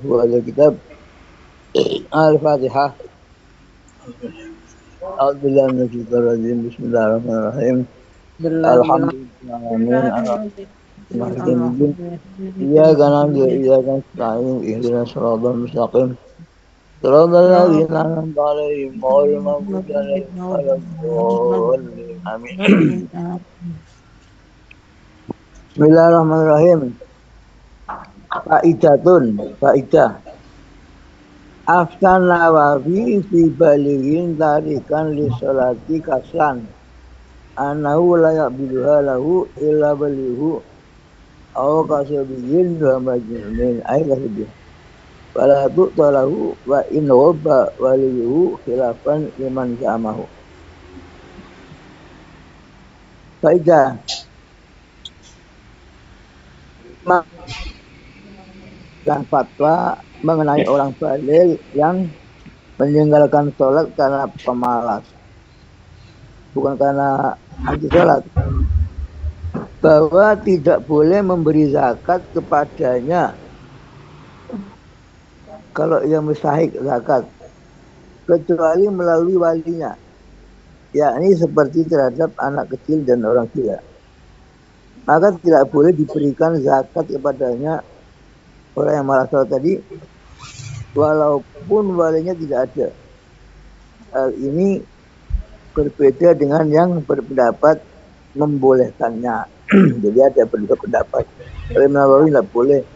Wal kitab Al-Fatihah. A'udzubillahi minasyaitonir rajim. Bismillahirrahmanirrahim. Alhamdulillah. Iyyaka na'budu wa iyyaka nasta'in. Ihdinas siratal mustaqim. Siratal ladzina an'amta 'alaihim ghairil maghdubi 'alaihim waladdallin. Amin. Bismillahirrahmanirrahim. Faidah. Aftan Nawawi fi balighin tarikan li sholati kaslan anahu la yaqbiluha lahu illa balihu aw kasabiyin wa majnunin ay kasabih wala tu'talahu wa in wabba walihu khilafan liman za'amahu. Faidah dan fatwa mengenai orang balik yang meninggalkan sholat karena pemalas, bukan karena anti sholat, bahwa tidak boleh memberi zakat kepadanya kalau ia mustahik zakat, kecuali melalui walinya, yakni seperti terhadap anak kecil dan orang gila. Maka tidak boleh diberikan zakat kepadanya orang yang malas sholat tadi, walaupun walinya tidak ada. Hal ini berbeda dengan yang berpendapat membolehkannya. Jadi ada berbeda pendapat. Imam Nawawi tidak boleh.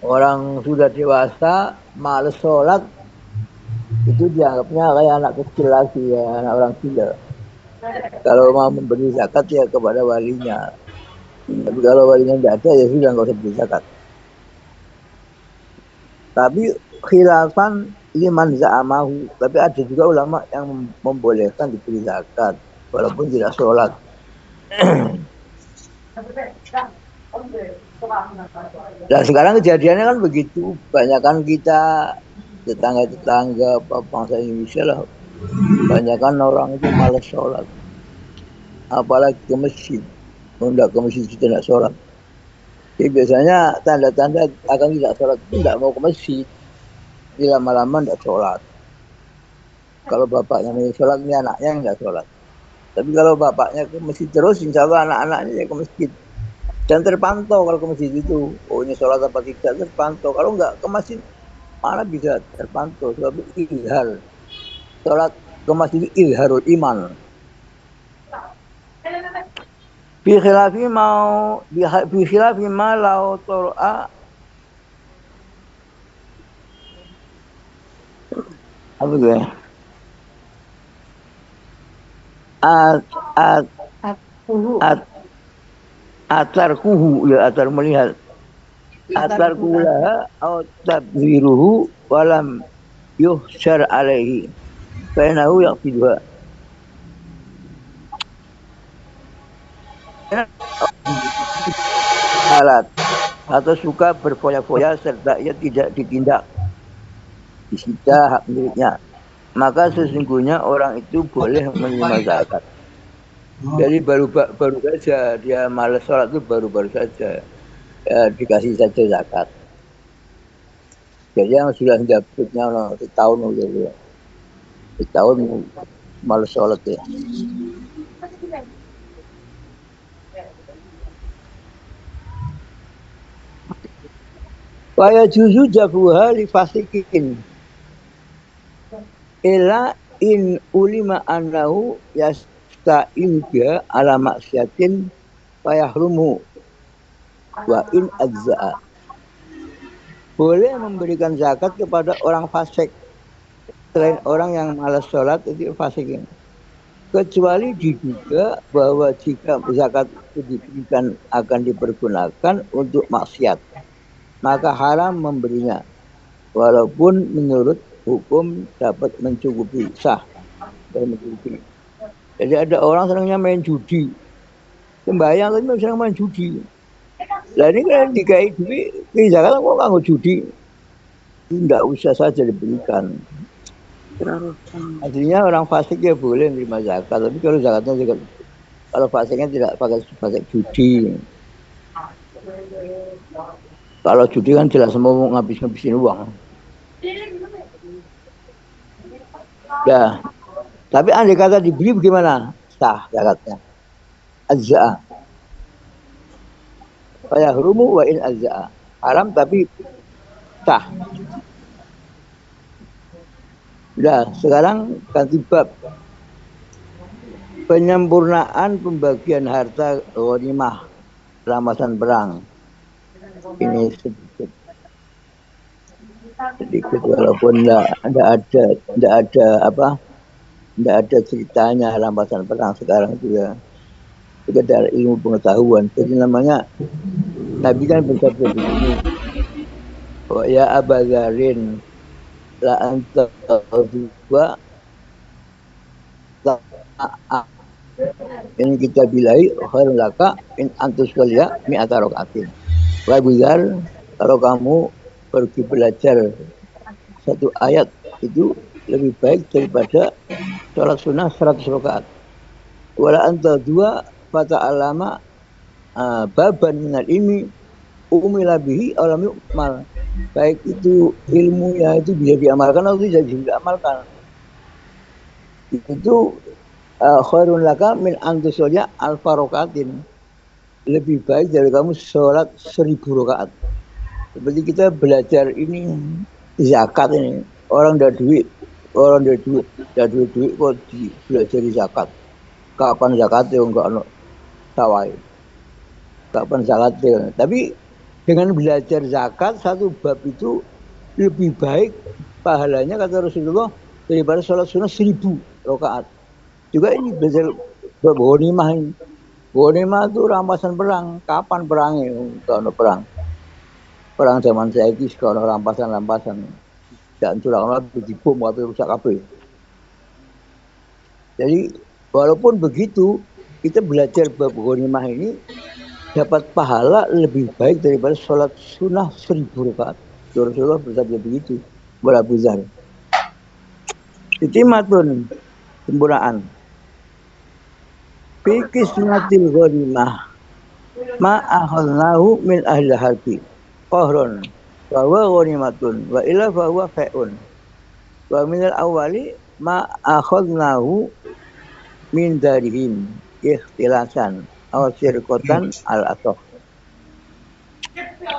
Orang sudah dewasa malas sholat itu dianggapnya kayak anak kecil lagi, ya, anak orang gila. Kalau mau memberi zakat ya kepada walinya. Tapi kalau walinya tidak ada ya sudah nggak usah beri zakat. Tapi khilafan liman za'amahu. Tapi ada juga ulama yang membolehkan diberi zakat walaupun tidak sholat. Dan sekarang kejadiannya kan begitu. Banyakan kita tetangga-tetangga bangsa Indonesia lah, banyakan orang itu malas sholat, apalagi ke masjid. Tidak ke masjid tidak sholat. Jadi biasanya tanda-tanda akan tidak sholat itu tidak mau ke masjid. Ini lama-lama tidak sholat. Kalau bapaknya mau sholat, ini anaknya tidak sholat. Tapi kalau bapaknya ke masjid terus, insya Allah anak-anaknya ke masjid. Dan terpantau kalau ke masjid itu. Oh ini sholat apa tidak, terpantau. Kalau nggak ke masjid, mana bisa terpantau. Sebab izhar. Sholat ke masjid itu izharul iman. Bi khilafi ma lau tor'a apa itu ya? Atar kuhu ya, atar melihat atar kulah atau tabziruhu walam yuhsyar alaihi fainahu yaqfiduha. Alat atau suka berfoya-foya serta ia tidak ditindak, disita hak miliknya, maka sesungguhnya orang itu boleh menerima zakat. Jadi baru saja dia malas sholat itu baru saja dikasih saja zakat. Jadi yang sudah dapatnya setahun gitu, setahun malas sholat ya. Waya juzu jabuha li fasikin ila in ulima annahu yasta'in biha ala maksiatin fayahrumu wa in ajza'a. Boleh memberikan zakat kepada orang fasik selain orang yang malas sholat, itu fasikin, kecuali diduga bahwa jika zakat itu diberikan akan dipergunakan untuk maksiat, maka haram memberinya, walaupun menurut hukum dapat mencukupi, sah dan mencukupi. Jadi ada orang senangnya main judi, sembahyang tapi senang main judi. Lah ini kan dikai duit, ini zakat kok nggak judi, tidak usah saja diberikan. Artinya orang fasik ya boleh menerima zakat, tapi kalau zakatnya juga, kalau fasiknya tidak pakai fasik judi. Kalau judi kan jelas mau ngabis-ngabisin uang. Ya, tapi andai kata dibeli bagaimana? Sah zakatnya. Azza'a. Fayahrumu wa in azza'a. Haram tapi sah. Nah, sekarang ganti bab. Penyempurnaan pembagian harta ghanimah rampasan perang. Ini sedikit walaupun enggak ada apa? Enggak ada ceritanya rampasan perang sekarang itu ya. Sekedar ilmu pengetahuan. Jadi namanya Nabi kan bersabda begini. Oh ya Abadzarin la anta dua in kita bilai khairun laka in antus kalia mi'ata rakaatin. Wahai Buzar, kalau kamu pergi belajar satu ayat itu lebih baik daripada sholat sunnah 100 rakaat. Wala anta dua fata alama baban minal ilmi umila bihi alam yukmal. Baik itu ilmunya itu bisa diamalkan atau tidak bisa diamalkan. Itu khairun laka min antusolya alfa rokaatin. Lebih baik dari kamu sholat 1000 rakaat. Seperti kita belajar ini zakat ini. Orang udah duit kok belajar zakat. Kapan zakatnya enggak ono sawai. Kapan zakatnya. Tapi dengan belajar zakat satu bab itu lebih baik pahalanya kata Rasulullah daripada sholat sunnah 1000 rakaat. Juga ini belajar bab ghanimah ini. Ghanimah itu rampasan perang. Kapan perangnya? Kalau perang. Perang zaman saya ini kalau rampasan-rampasan. Dan curang lagi dibom atau rusak kabeh. Jadi walaupun begitu kita belajar bab ghanimah ini dapat pahala lebih baik daripada sholat sunnah 1000 rakaat. Rasulullah bersabda begitu. Wala buzar. Itimatun sempurnaan. Fi kismatil ghanimah ma akhadnahu min ahli harbi qahrun wa huwa ghanimatun wa illa fa huwa fa'un wa min al-awwali ma akhadnahu min darihim ikhtilasan aw syirqatan al-asah.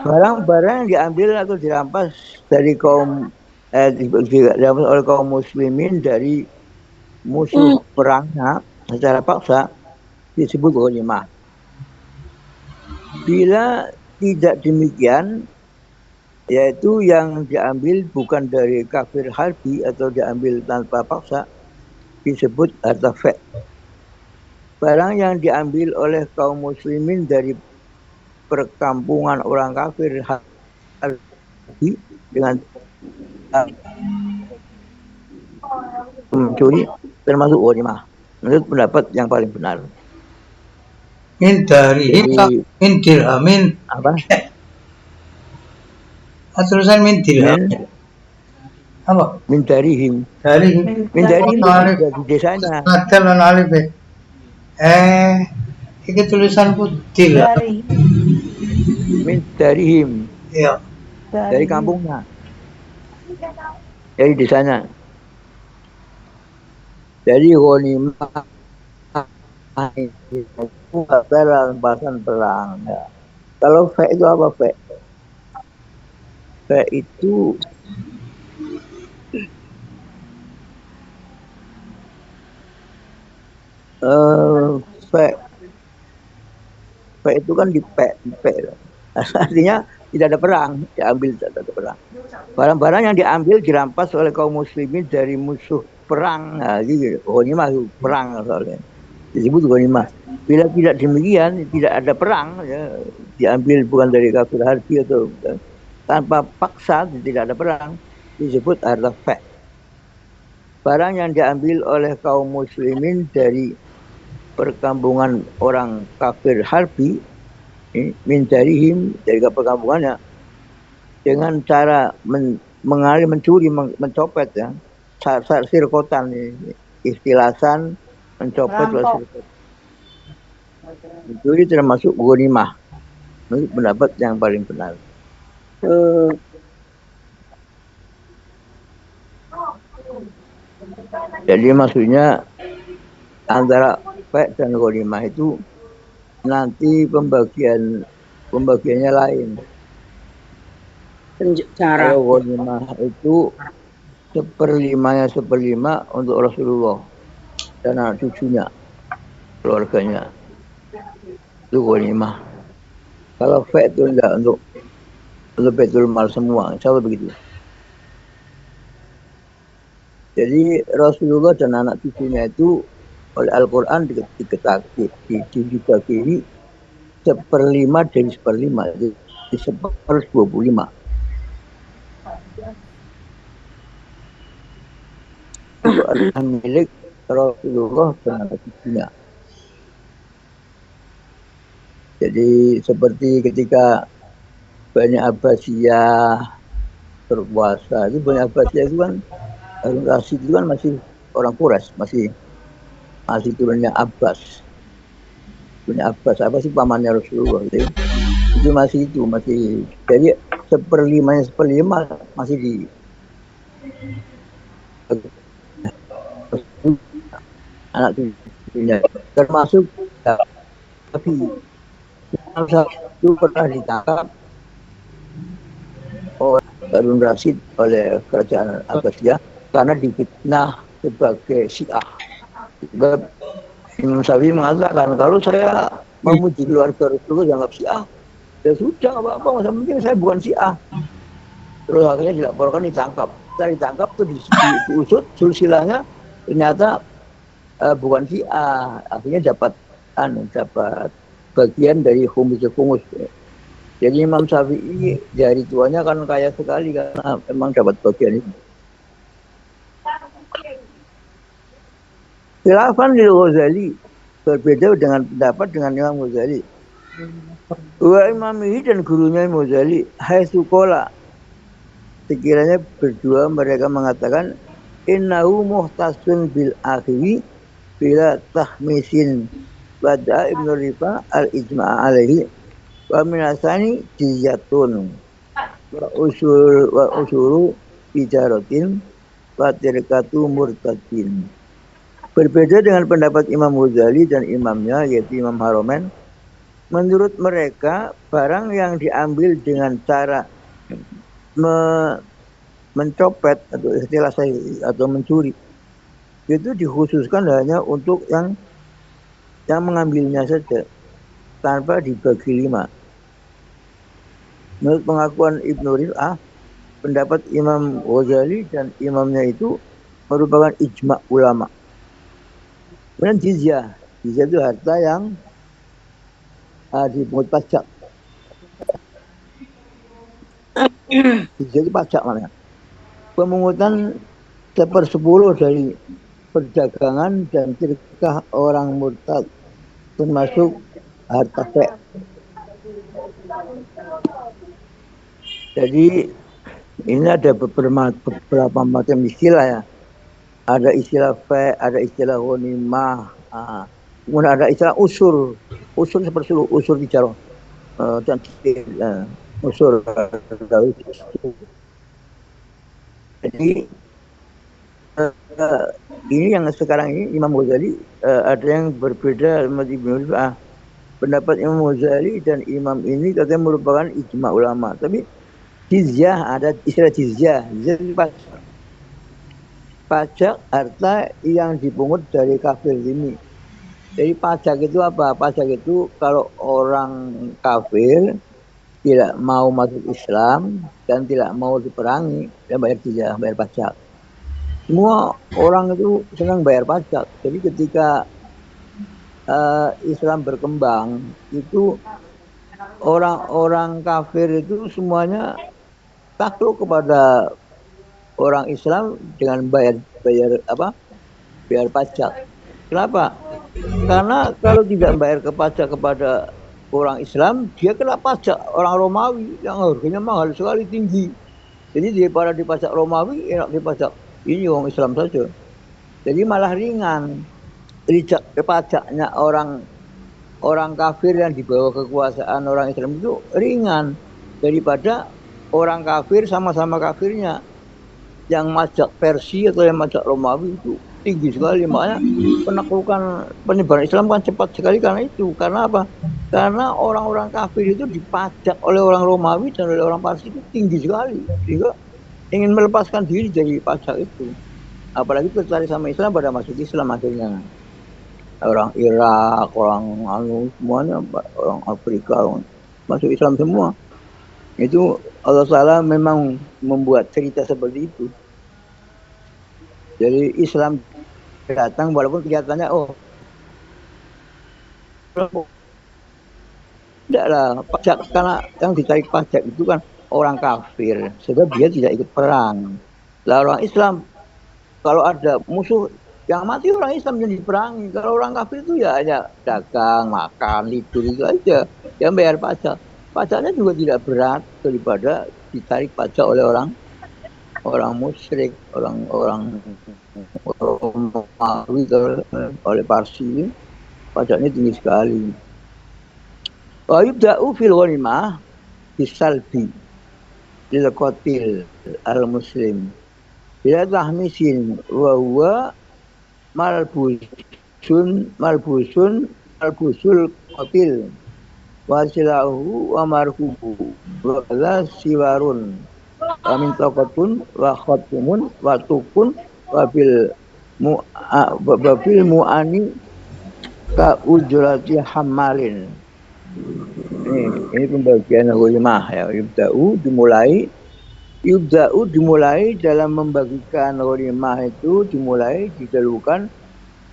Barang-barang yang diambil atau dirampas dari kaum dirampas oleh kaum muslimin dari musuh perangnya secara paksa disebut ghanimah. Bila tidak demikian, yaitu yang diambil bukan dari kafir harbi atau diambil tanpa paksa, disebut harta fe'. Barang yang diambil oleh kaum muslimin dari perkampungan orang kafir harbi dengan mencuri termasuk ghanimah. Menurut pendapat yang paling benar. Min darihim min dirhamin Apa? Tulisan min dirhamin apa? Min darihim. Darihim. Min darihim itu di desanya. Nadal dan alif. Ini tulisan putih. Min darihim. Iya. Dari kampungnya. Dari desanya. Dari ghanimah itu rampasan perang. Ya. Kalau fe itu apa fe? Fe itu fe itu kan di pe. Artinya tidak ada perang, diambil tidak ada perang. Barang-barang yang diambil dirampas oleh kaum muslimin dari musuh perang. Nah, gitu. Ghanimah itu perang soalnya. Disebut ghanimah. Bila tidak demikian, tidak ada perang, ya, diambil bukan dari kafir harbi atau tanpa paksa, tidak ada perang, disebut harta fe'. Barang yang diambil oleh kaum muslimin dari perkampungan orang kafir harbi, min darihim, dari perkampungannya, dengan cara mengalir, mencuri, mencopet, ya, sirkotan, ikhtilasan, mencopet, mencuri termasuk ghanimah. Menurut pendapat yang paling benar. Jadi maksudnya antara fek dan ghanimah itu nanti pembagiannya lain. Cara Kalau ghanimah itu seperlima untuk Rasulullah dan anak cucunya, keluarganya. Itu ghanimah. Kalau fek itu enggak untuk Baitul Mal semua, insya Allah begitu. Jadi Rasulullah dan anak cucunya itu oleh Al-Quran dibagi seperlima dari seperlima, jadi 1/25. Itu adalah milik Rasulullah dan anak cucunya. Jadi seperti ketika Bani Abbasiyah berpuasa, itu Bani Abbasiyah itu kan Harun Rasid itu kan masih orang Quraisy, masih turunnya Abbas. Punya Abbas apa sih pamannya Rasulullah gitu. Itu masih jadi seperlima masih di anak cucunya, termasuk tapi itu pernah ditangkap oleh Harun Rasid oleh kerajaan Abbasiyah karena difitnah sebagai Syiah. Imam Syafi'i mengatakan kalau saya memuji keluarga Rasulullah dianggap Syiah, ya sudah apa-apa, masa mungkin saya bukan Syiah. Terus akhirnya dilaporkan, ditangkap. Setelah ditangkap tuh diusut silsilahnya, ternyata bukan Syiah. Akhirnya dapat bagian dari humus. Jadi Imam Syafi'i dari tuanya kan kaya sekali karena memang dapat bagian itu. Khilafan lil Ghazali, berbeda dengan pendapat dengan Imam Ghazali. Wa imamihi, dan gurunya Imam Ghazali, haitsu qala, sekiranya berdua mereka mengatakan innahu muhtasun bil akhiri bila tahmisin bada Ibnu Rifa al ijma' alaihi wa minasani jizyatun wa usuru ijaratin wa tirkatu murtadin. Berbeda dengan pendapat Imam Ghazali dan imamnya yaitu Imam Haromen, menurut mereka barang yang diambil dengan cara mencopet atau istilah atau mencuri itu dikhususkan hanya untuk yang mengambilnya saja tanpa dibagi 5. Menurut pengakuan Ibnu Rif'ah, pendapat Imam Ghazali dan imamnya itu merupakan ijma' ulama. Kemudian jizyah itu harta yang dipungut pajak. Jizyah itu pajak namanya. Pemungutan 1/10 dari perdagangan dan tirkah orang murtad, termasuk harta fek. Jadi ini ada beberapa macam istilah ya. Ada istilah fek, ada istilah ghanimah, kemudian ada istilah usur 1/10, usur bicara dan usur. Jadi ini yang sekarang ini Imam Ghazali ada yang berbeda sama Ibnu Rif'ah. Pendapat Imam Ghazali dan imam ini katanya merupakan ijma' ulama. Tapi jizyah, ada istilah jizyah. Pajak harta yang dipungut dari kafir ini. Jadi pajak itu apa? Pajak itu kalau orang kafir tidak mau masuk Islam dan tidak mau diperangi, dia bayar jizyah, bayar pajak. Semua orang itu senang bayar pajak. Jadi ketika Islam berkembang, itu orang-orang kafir itu semuanya takluk kepada orang Islam dengan bayar pajak. Kenapa? Karena kalau tidak bayar pajak kepada orang Islam, dia kena pajak orang Romawi yang harganya mahal sekali, tinggi. Jadi daripada dipajak Romawi, enak dipajak ini orang Islam saja. Jadi malah ringan pajaknya orang kafir yang dibawa kekuasaan orang Islam itu ringan daripada orang kafir sama-sama kafirnya. yang majak Persia atau yang majak Romawi itu tinggi sekali. Makanya penaklukan penyebaran Islam kan cepat sekali karena itu. Karena apa? Karena orang-orang kafir itu dipajak oleh orang Romawi dan oleh orang Parsi itu tinggi sekali. Sehingga ingin melepaskan diri dari pajak itu. Apalagi tertarik sama Islam pada masuk Islam akhirnya. Orang Irak, orang semuanya, orang Afrika, orang masuk Islam semua. Itu Allah Ta'ala memang membuat cerita seperti itu. Jadi Islam datang walaupun kelihatannya tidak lah pajak, karena yang ditarik pajak itu kan orang kafir, sebab dia tidak ikut perang. Lah orang Islam kalau ada musuh yang mati orang Islam yang diperangi. Kalau orang kafir itu ya hanya dagang, makan, tidur itu aja. Yang bayar pajak. Pajaknya juga tidak berat daripada ditarik pajak oleh orang musyrik, orang Romawi, oleh Parsi. Pajaknya tinggi sekali. Wa yubda'u fil ghanimah bisalbi lil qatil al muslim bila tahmisin wa huwa malbusul qatil wa silahu wa marhubu wa la siwarun wa min taqatun wa khatumun wa tukun wa bil mu'ani ka ujrati hamalin. Ini pembagian ghanimah ya. Yubda'u dimulai dalam membagikan ghanimah itu dimulai didahulukan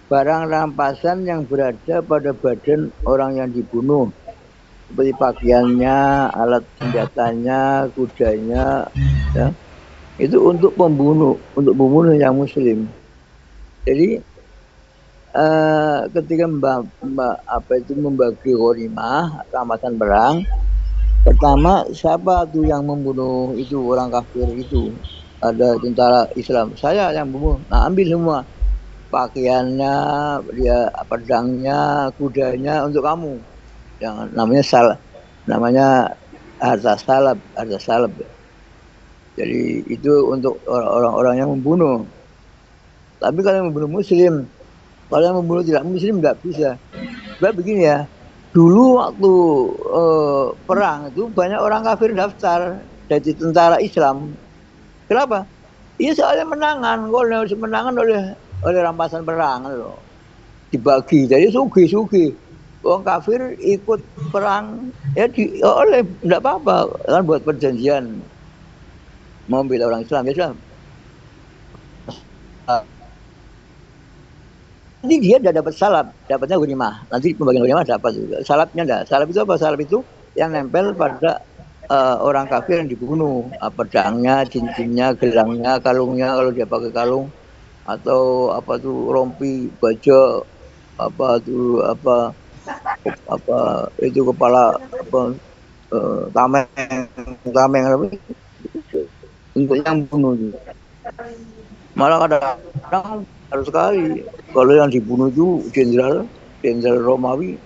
barang rampasan yang berada pada badan orang yang dibunuh, seperti pakaiannya, alat senjatanya, kudanya, ya. Itu untuk pembunuh yang muslim. Jadi ketika membagi ghanimah, rampasan perang, pertama siapa tuh yang membunuh itu orang kafir itu? Ada tentara Islam, saya yang membunuh. Nah, ambil semua pakaiannya, dia pedangnya, kudanya untuk kamu. Yang namanya harta salab. Jadi itu untuk orang-orang yang membunuh. Tapi kalau yang membunuh muslim, kalau yang membunuh tidak muslim tidak bisa. Sebab begini ya, dulu waktu perang itu banyak orang kafir daftar jadi tentara Islam. Kenapa? Iya soalnya menangan, kalau menangan oleh rampasan perang loh. Dibagi, jadi sugi. Orang kafir ikut perang ya oleh tidak apa-apa kan, buat perjanjian mau bela orang Islam ya Islam. Nanti dia udah dapat salab, dapatnya ghanimah. Nanti pembagian ghanimah dapat juga. Salabnya enggak. Salab itu apa? Salab itu yang nempel pada orang kafir yang dibunuh. Pedangnya, cincinnya, gelangnya, kalungnya kalau dia pakai kalung, atau apa tuh rompi, baju, apa itu kepala tameng apa untuk yang bunuh. Malah kadang-kadang harus sekali kalau yang dibunuh itu jenderal Romawi.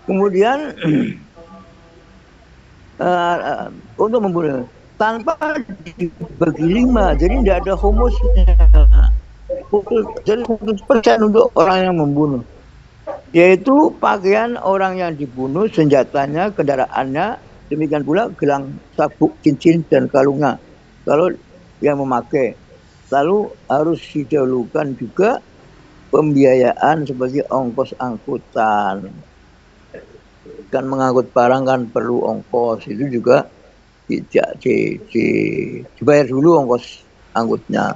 Kemudian untuk membunuh tanpa dibagi 5, jadi tidak ada humusnya. Jadi 100% untuk orang yang membunuh, yaitu pakaian orang yang dibunuh, senjatanya, kendaraannya, demikian pula gelang, sabuk, cincin, dan kalungnya kalau yang memakai. Lalu harus didahulukan juga pembiayaan seperti ongkos angkutan. Kan mengangkut barang kan perlu ongkos, itu juga dibayar dulu ongkos angkutnya.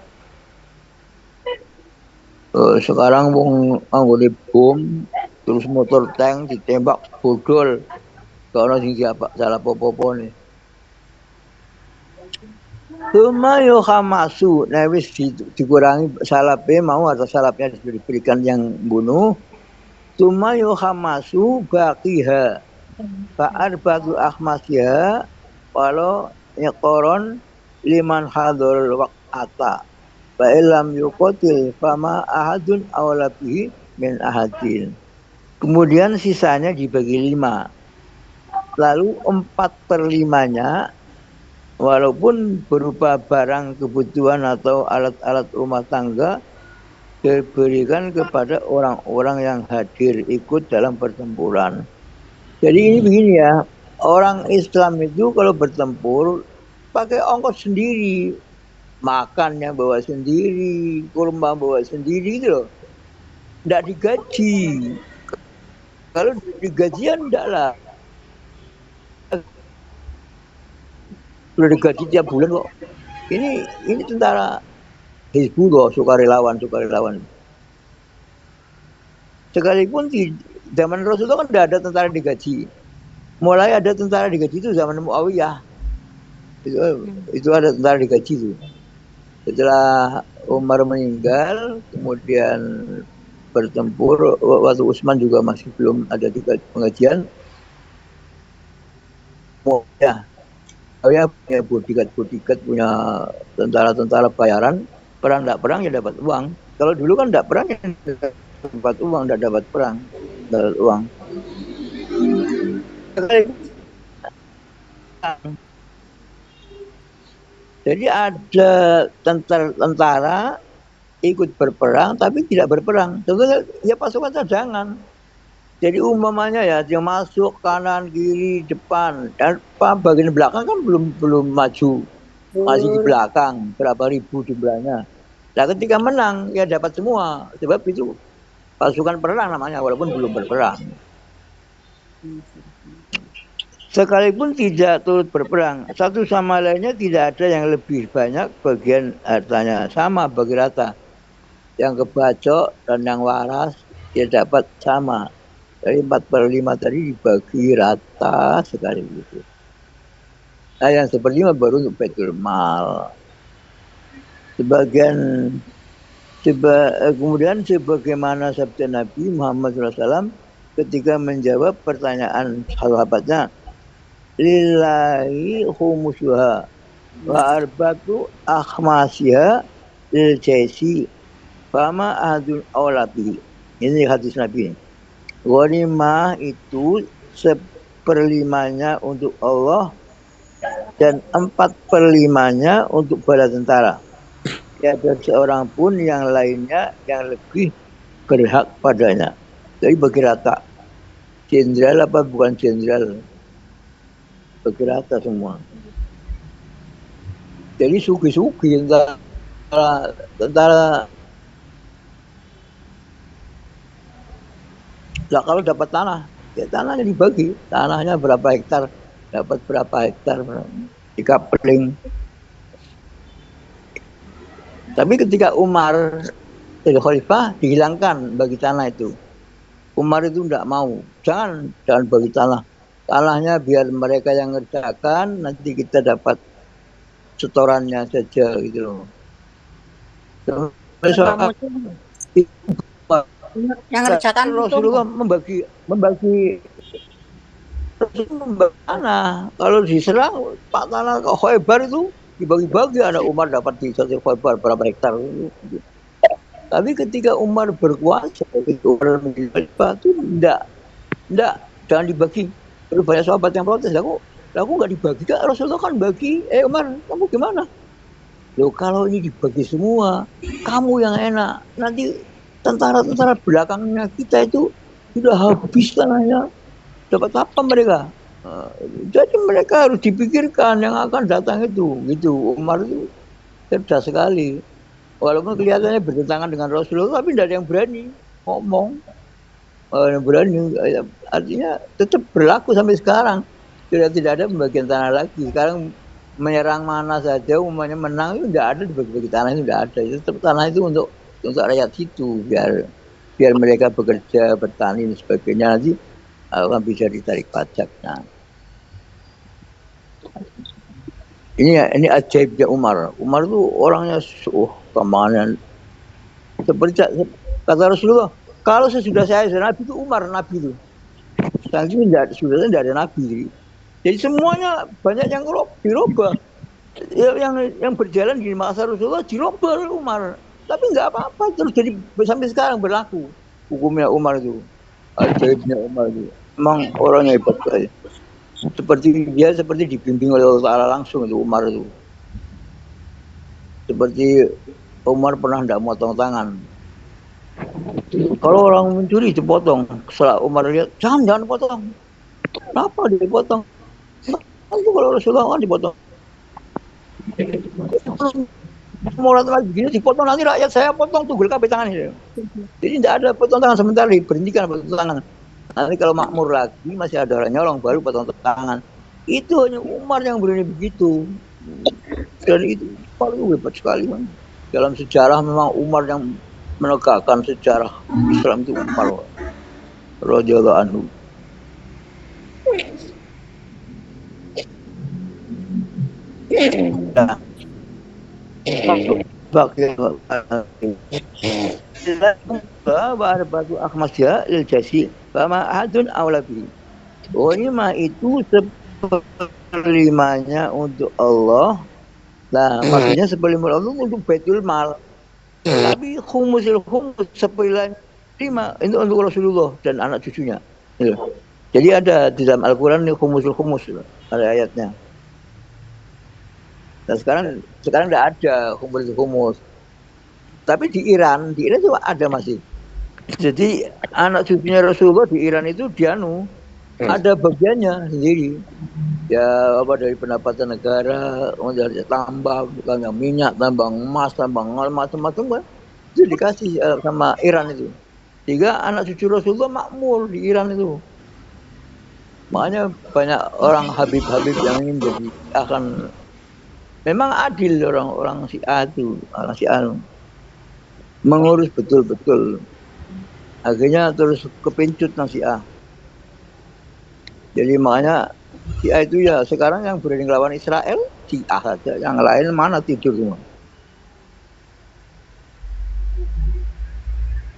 Sekarang wong anggone bom terus motor tank ditembak bodol, karena sing salah popo nih. Lumayo hamasu, nah wis dikurangi salabnya mau atau salabnya diberikan yang bunuh. Lumayo hamasu baqiha fa'ar batu ahmasya walau nyekoron liman hadul waqata fa ilam yuqatil fama ahadun awlabihi min ahadin. Kemudian sisanya dibagi 5. Lalu 4/5-nya walaupun berupa barang kebutuhan atau alat-alat rumah tangga diberikan kepada orang-orang yang hadir ikut dalam pertempuran. Jadi ini begini ya, orang Islam itu kalau bertempur pakai ongkos sendiri, makannya bawa sendiri, kurma bawa sendiri gitu loh. Tidak digaji. Kalau digajian enggak lah. Sudah digaji tiap bulan kok. Ini tentara Hizbullah, sukarelawan. Sekalipun di zaman Rasulullah kan tidak ada tentara digaji. Mulai ada tentara digaji itu zaman Muawiyah. Itu ada tentara digaji itu. Setelah Umar meninggal, kemudian bertempur, waktu Utsman juga masih belum ada pengajian. Ya, punya bodyguard, punya tentara-tentara bayaran, perang tidak perang ya dapat uang. Kalau dulu kan tidak perang ya dapat uang, tidak dapat perang, dapat uang. Jadi ada tentara ikut berperang tapi tidak berperang. Tentunya ya pasukan cadangan. Jadi umpamanya ya dia masuk kanan, kiri, depan, dan bagian belakang kan belum maju, masih di belakang, berapa ribu jumlahnya. Nah ketika menang ya dapat semua, sebab itu pasukan perang namanya walaupun belum berperang. Sekalipun tidak turut berperang, satu sama lainnya tidak ada yang lebih banyak bagian hartanya, sama bagi rata. Yang kebacok dan yang waras dia dapat sama. Dari 4/5 tadi dibagi rata sekali gitu. Nah yang 1/5 baru untuk Baitul Mal. Kemudian sebagaimana sabda Nabi Muhammad SAW ketika menjawab pertanyaan sahabatnya, lillahi khumusuha wa arbatu akhmasiha lil jaisi fama ahadun awlabihi. Ini hadis Nabi. Ghanimah itu 1/5 untuk Allah dan 4/5 untuk bala tentara. Tiada seorang pun yang lainnya yang lebih berhak padanya. Jadi bagi rata. Jenderal apa bukan jenderal? Bagi rata semua. Jadi sugi-sugi tentara. Nah, kalau dapat tanah, ya tanahnya dibagi. Tanahnya berapa hektar, dapat berapa hektar, dikapeling. Tapi ketika Umar jadi khalifah, dihilangkan bagi tanah itu. Umar itu tidak mau, jangan bagi tanah. Tanahnya biar mereka yang ngerjakan, nanti kita dapat setorannya saja gitu loh. Yang ngerjakan Rasulullah membagi tanah. Kalau diserang Pak tanah ke Khaybar itu dibagi-bagi, ada Umar dapat di satu Khaybar berapa hektar. Tapi ketika Umar berkuasa, Umar menjadi khalifah itu enggak, jangan dibagi. Terus banyak sahabat yang protes, aku nggak dibagi, kan Rasulullah kan bagi. Umar, kamu gimana? Loh kalau ini dibagi semua, kamu yang enak. Nanti tentara-tentara belakangnya kita itu sudah habis tanahnya. Dapat apa mereka? Jadi mereka harus dipikirkan yang akan datang itu. Gitu. Umar itu cerdas sekali. Walaupun kelihatannya bertentangan dengan Rasulullah, tapi tidak ada yang berani ngomong. Berani, artinya tetap berlaku sampai sekarang. Tidak ada pembagian tanah lagi. Sekarang menyerang mana saja, umumnya menang itu tidak ada, dibagi-bagi tanah itu tidak ada. Itu tetap tanah itu untuk rakyat situ, biar mereka bekerja, bertani dan sebagainya, nanti akan bisa ditarik pajaknya. Ini ajaibnya Umar. Umar itu orangnya kemanan. Seperti kata Rasulullah, kalau sesudah saya Nabi itu Umar Nabi itu. Selanjutnya sudah tidak ada Nabi. Jadi semuanya banyak yang dirubah. Yang berjalan di masa Rasulullah dirubah oleh Umar. Tapi nggak apa-apa, terus jadi sampai sekarang berlaku hukumnya Umar itu. Ajaibnya Umar itu. Memang orangnya hebat sekali. seperti dibimbing oleh Allah Ta'ala langsung itu Umar itu. Seperti Umar pernah tidak motong tangan. Kalau orang mencuri dipotong, setelah Umar lihat, jangan potong. Kenapa dipotong? Nanti kalau Rasulullah kan dipotong. Mau lagi begini dipotong, nanti rakyat saya potong tunggul kabeh tangannya. Jadi tidak ada potong tangan sementara, diberhentikan potong tangan. Nanti kalau makmur lagi masih ada orang nyolong baru potong tangan. Itu hanya Umar yang berani begitu. Dan itu paling hebat sekali, man. Dalam sejarah memang Umar yang menegakkan sejarah Islam itu Umar radhiyallahu anhu. Nah, batu akhmasya lil jasi fama ahadun aulabi. Oh, ini mah itu seperlimanya untuk Allah. Nah, maksudnya seperlima Allah untuk Baitul Mal. Tapi khumusil khumus seperlima itu untuk Rasulullah dan anak cucunya. Jadi ada di dalam Al-Quran ini khumusul khumus, ada ayatnya. Dan sekarang tidak ada khumusul khumus. Tapi di Iran itu ada masih. Jadi anak cucunya Rasulullah di Iran itu ada bagiannya sendiri. Ya apa dari pendapatan negara, dari tambang, bukan minyak, tambang emas, tambang macam-macam kan, itu dikasih sama Iran itu. Sehingga anak cucu Rasulullah makmur di Iran itu. Makanya banyak orang Habib-Habib yang ingin jadi akan memang adil orang Syiah itu, orang Syiah mengurus betul-betul. Akhirnya terus kepincut nang Syiah. Jadi makanya Syiah itu ya sekarang yang berani lawan Israel Syiah saja, yang lain mana tidur semua.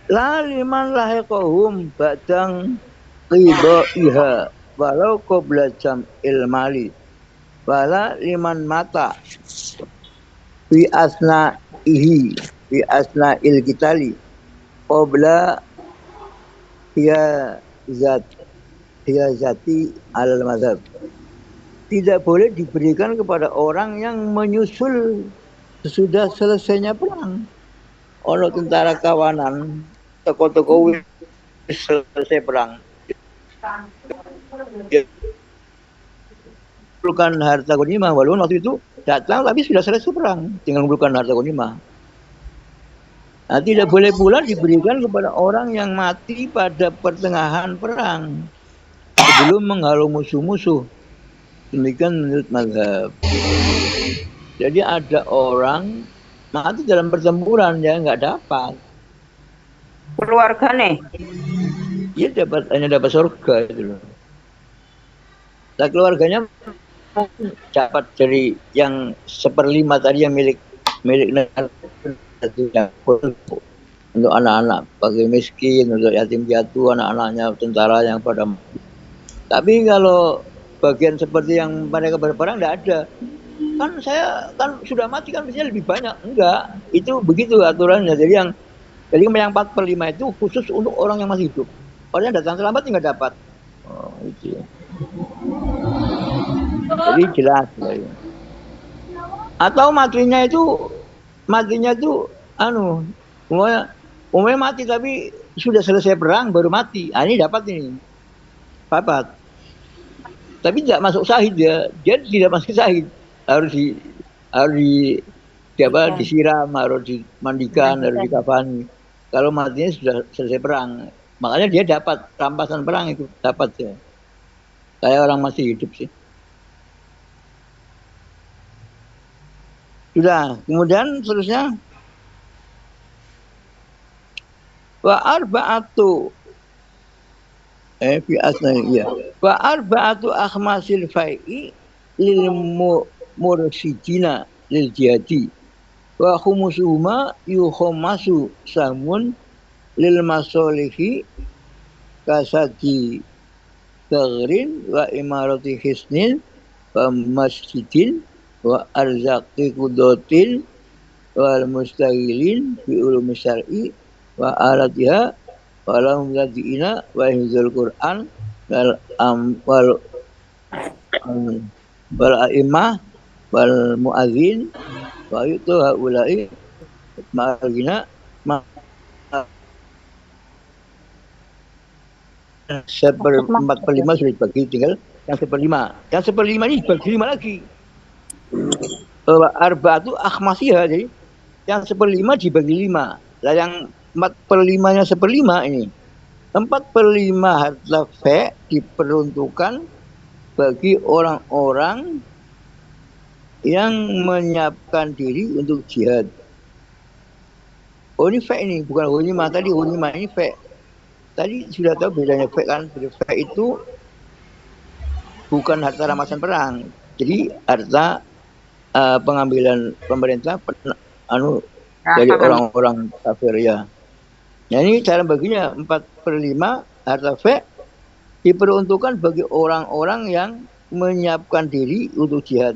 La liman lahiqahum badang ridaiha walau qabla jam'il mali wala liman mata fi asna'il qitali qabla zati alal mazhab. Tidak boleh diberikan kepada orang yang menyusul sesudah selesainya perang. Ono tentara kawanan toko-toko selesai perang. Mengumpulkan harta ghanimah, walaupun waktu itu datang tapi sudah selesai perang, tinggal mengumpulkan harta ghanimah. Nah, tidak boleh pula diberikan kepada orang yang mati pada pertengahan perang sebelum menghalau musuh-musuh. Demikian menurut mazhab. Jadi ada orang mati dalam pertempuran ya nggak dapat. Keluarga nih. Dia hanya dapat surga itu loh. Nah, keluarganya dapat dari yang seperlima tadi yang milik negara untuk anak-anak bagi miskin, untuk yatim piatu, anak-anaknya tentara yang pada. Tapi kalau bagian seperti yang mereka berperang tidak ada. Kan saya kan sudah mati kan biasanya lebih banyak. Enggak, itu begitu aturannya. Jadi yang 4/5 itu khusus untuk orang yang masih hidup. Orang yang datang terlambat nggak dapat. Oh, itu. Jadi jelas. Atau matinya itu umumnya mati tapi sudah selesai perang baru mati. Nah, ini dapat ini. Dapat. Tapi tidak masuk syahid dia tidak masuk syahid. Harus disiram, harus dimandikan, harus dikafani. Kalau matinya sudah selesai perang, makanya dia dapat rampasan perang itu dapat ya. Kayak orang masih hidup sih. Sudah, kemudian seterusnya wa arba'atu wa arba'atu akhmasil fai'i lil mursidina lil jihadi wa khumusuhuma yukhammasu samun lil masolihi kasadi bagrin wa imarati hisnin wa masjidin wa arzaqi kudotin wal mustahilin bi ulumi syar'i wa alatiha wa lahum ladina wa hizul Qur'an wal wal a'immah wal muadzin wa itu haula'i ma'al ghina seperempat per lima sudah dibagi, tinggal yang seperlima. Yang seperlima ini dibagi lima lagi. Arba'atu akhmasiyah, jadi yang seperlima dibagi lima. Lah yang 4/5-nya seperlima ini, 4/5 harta fe diperuntukkan bagi orang-orang yang menyiapkan diri untuk jihad. Oh ini fe ini, bukan ghanimah tadi, ghanimah ini fe. Tadi sudah tahu bedanya fe kan? Fe itu bukan harta rampasan perang. Jadi harta pengambilan pemerintah dari orang-orang kafir ya. Nah ini cara baginya 4/5 harta fe diperuntukkan bagi orang-orang yang menyiapkan diri untuk jihad.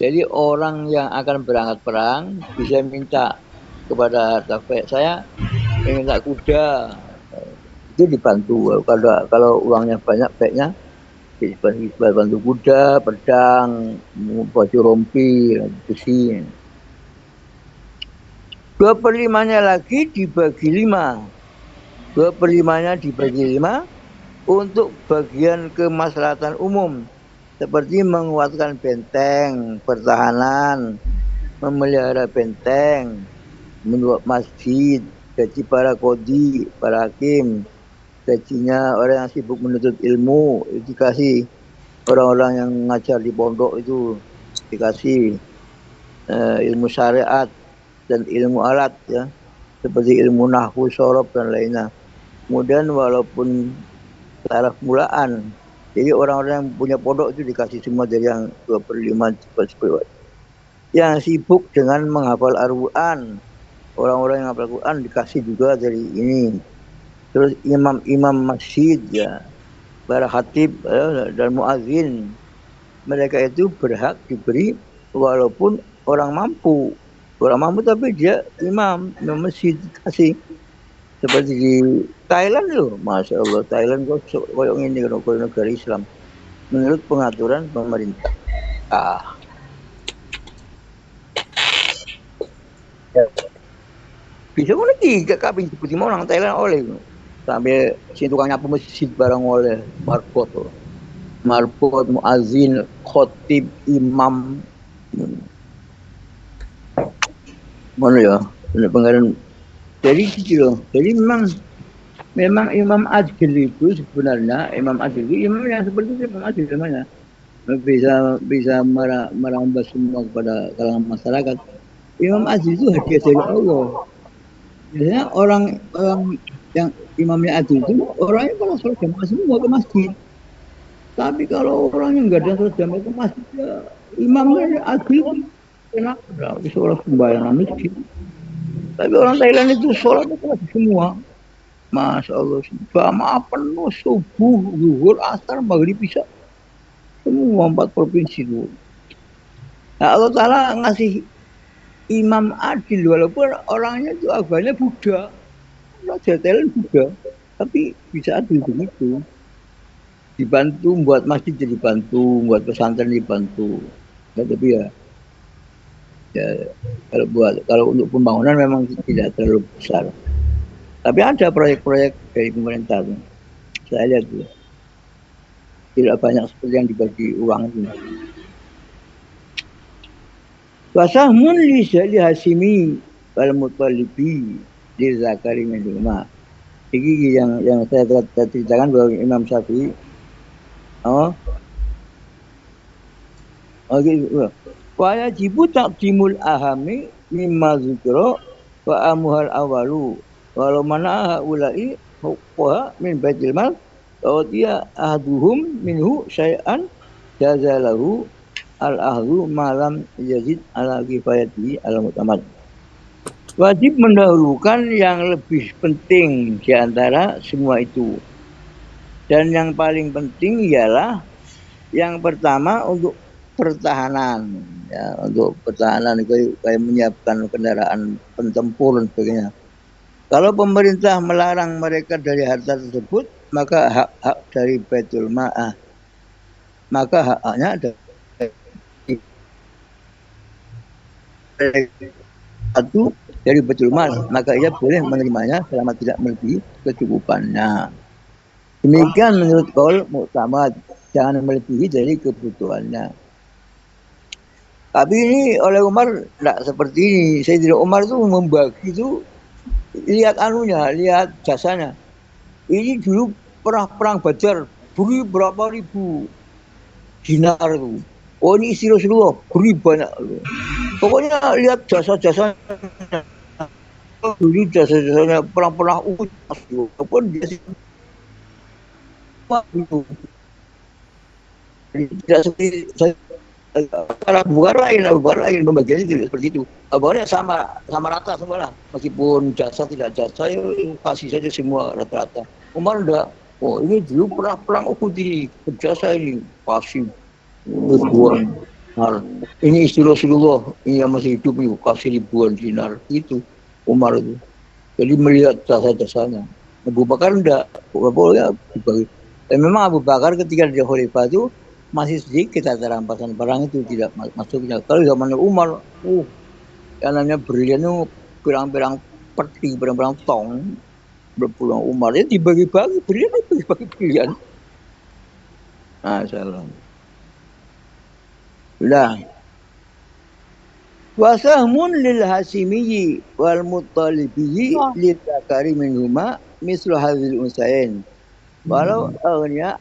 Jadi orang yang akan berangkat perang bisa minta kepada harta fe, saya minta kuda, itu dibantu. Kalau uangnya banyak, fe-nya bantu kuda, pedang, baju rompi, besi. 2/5-nya lagi dibagi 5. 2/5-nya dibagi 5 untuk bagian kemaslahatan umum, seperti menguatkan benteng, pertahanan, memelihara benteng, membuat masjid, gaji para kodi, para hakim, gajinya orang yang sibuk menuntut ilmu, itu dikasih. Orang-orang yang ngajar di pondok itu dikasih ilmu syariat dan ilmu alat ya, seperti ilmu nahwu, sorob dan lainnya. Kemudian walaupun taraf mulaan, jadi orang-orang yang punya pondok itu dikasih semua dari yang 2/5 yang sibuk dengan menghafal Al-Quran, orang-orang yang hafal Al-Quran dikasih juga dari ini. Terus imam-imam masjid ya, para khatib dan muadzin, mereka itu berhak diberi walaupun orang mampu tapi dia imam masjid dikasih. Seperti di Thailand loh, masya Allah, Thailand kok koyok ini kalau negara Islam menurut pengaturan pemerintah. Ya. Bisa kok lagi gak kabin seperti mau orang Thailand oleh sampai si tukang nyapu masjid barang oleh marbot muazin khotib imam mana ya pengaruh. Jadi gitu loh, jadi memang Imam Adil itu sebenarnya Imam Adil itu imam yang seperti itu, Imam Adil namanya, bisa merambah semua kepada kalangan masyarakat. Imam Adil itu hadiah dari Allah. Biasanya orang yang imamnya adil itu orangnya kalau sholat jamaah semua ke masjid. Tapi kalau orang yang nggak ada sholat jamaah ke masjid, ya, imamnya adil, kenapa? Sholat sembahyang masjid. Tapi orang Thailand itu sholatnya ke masjid semua. Masya Allah, jamaah penuh subuh, zuhur, asar, maghrib, isya, semua 4 provinsi itu. Nah, Allah Ta'ala ngasih imam adil walaupun orangnya itu agamanya Buddha. Raja Thailand Buddha, tapi bisa adil begitu. Dibantu buat masjid jadi bantu, buat pesantren dibantu. Ya, tapi ya kalau untuk pembangunan memang tidak terlalu besar. Tapi ada proyek-proyek dari pemerintah tuh. Saya lihat tuh. Tidak banyak seperti yang dibagi uang itu. Wasahmun li Hasimi wal Muttalibi di Zakari min rumah. Ini yang saya ceritakan bahwa Imam Syafi'i gitu. Wa yajibu taqdimul ahami mimma zikra wa amuhal awalu walau mana ulai huqqa min baitil mal wa dia ahduhum minhu syai'an jazalahu al ahdu malam yazid ala kifayati al mutamad. Wajib mendahulukan yang lebih penting di antara semua itu. Dan yang paling penting ialah yang pertama untuk pertahanan. Ya, untuk pertahanan kayak menyiapkan kendaraan pentempur dan sebagainya. Kalau pemerintah melarang mereka dari harta tersebut, maka hak-hak dari Baitul Ma'ah maka hak-haknya ada satu dari Baitul Mal, maka ia boleh menerimanya selama tidak melebihi kecukupannya. Demikian menurut qaul muktamad, jangan melebihi dari kebutuhannya. Tapi ini oleh Umar tidak seperti ini. Sayyidina Umar itu membagi itu lihat anunya, lihat jasanya. Ini dulu pernah perang Badar, beri berapa ribu dinar itu. Oh ini isi Rasulullah, beri banyak. Pokoknya lihat jasa-jasanya. Dulu jasa-jasanya perang-perang Uhud, walaupun dia itu tidak seperti bukan lain pembagiannya tidak seperti itu. Pokoknya sama rata semua lah. Meskipun jasa tidak jasa, ya kasih saja semua rata-rata. Umar enggak. Oh ini dulu pernah perang Uhud ini, berjasa ini kasih ribuan dinar. Ini istri Rasulullah, ini yang masih hidup nih, kasih ribuan dinar. Itu Umar itu. Jadi melihat jasa-jasanya. Abu Bakar enggak. Pokoknya dibagi. Dan memang Abu Bakar ketika dia khalifah itu masih sedikit ada rampasan barang itu tidak masuknya. Kalau zaman Umar, yang namanya berlian itu pirang-pirang peti, pirang-pirang tong berpulang Umar ya dibagi-bagi berlian, dibagi-bagi berlian. Nah, salah. Lah, wasahmun lil hasimiyyi wal muttalibiyyi lil zakari minhuma mislu hadzal unsain. Walau aghniya